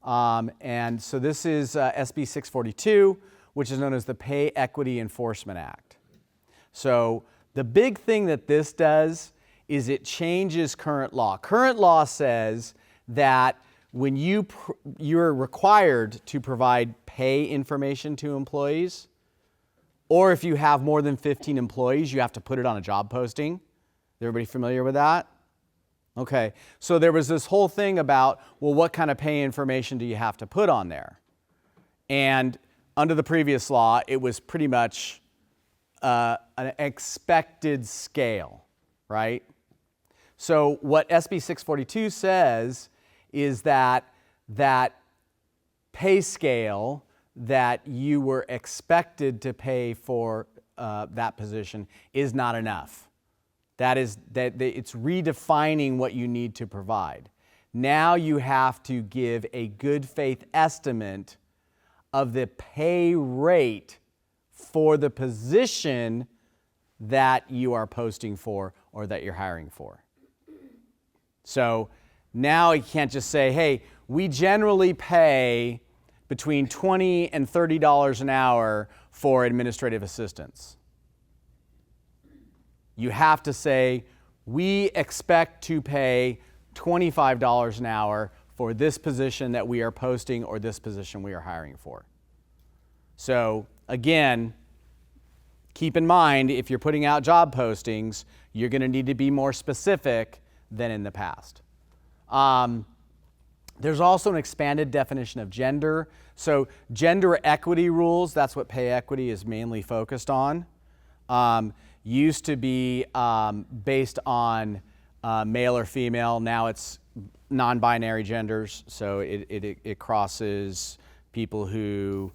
And so this is SB 642, which is known as the Pay Equity Enforcement Act. So the big thing that this does is it changes current law. Current law says that when you're required to provide pay information to employees, or if you have more than 15 employees, you have to put it on a job posting. Is everybody familiar with that? Okay, so there was this whole thing about, well, what kind of pay information do you have to put on there? And under the previous law, it was pretty much an expected scale, right? So what SB 642 says is that that pay scale that you were expected to pay for that position is not enough. It's redefining what you need to provide. Now you have to give a good faith estimate of the pay rate for the position that you are posting for or that you're hiring for. So now you can't just say, hey, we generally pay between $20 and $30 an hour for administrative assistants. You have to say, we expect to pay $25 an hour for this position that we are posting or this position we are hiring for. So again, keep in mind, if you're putting out job postings, you're going to need to be more specific than in the past. There's also an expanded definition of gender. So gender equity rules, that's what pay equity is mainly focused on. Used to be based on male or female. Now it's non-binary genders. So it crosses people who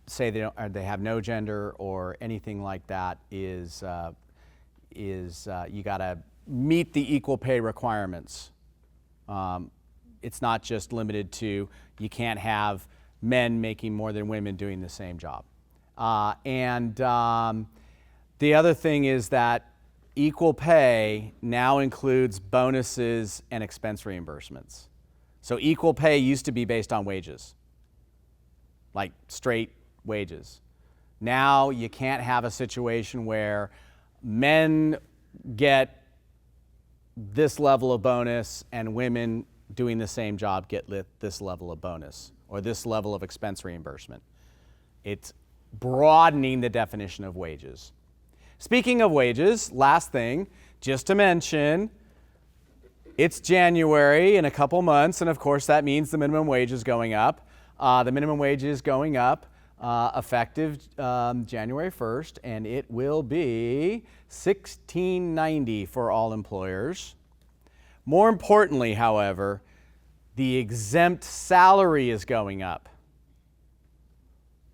say they have no gender or anything like that. You got to meet the equal pay requirements. It's not just limited to you can't have men making more than women doing the same job. The other thing is that equal pay now includes bonuses and expense reimbursements. So equal pay used to be based on wages, like straight wages. Now you can't have a situation where men get this level of bonus and women doing the same job get this level of bonus or this level of expense reimbursement. It's broadening the definition of wages. Speaking of wages, last thing, just to mention, it's January in a couple months, and of course that means the minimum wage is going up. The minimum wage is going up effective January 1st, and it will be $16.90 for all employers. More importantly, however, the exempt salary is going up.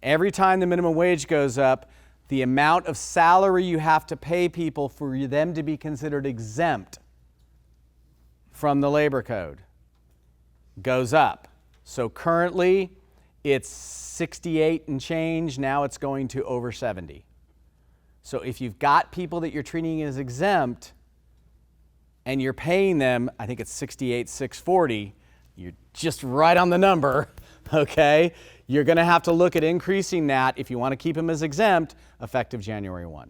Every time the minimum wage goes up, the amount of salary you have to pay people for them to be considered exempt from the labor code goes up. So currently it's 68 and change, now it's going to over 70. So if you've got people that you're treating as exempt and you're paying them, I think it's 68,640, you're just right on the number, okay? You're going to have to look at increasing that if you want to keep them as exempt effective January 1.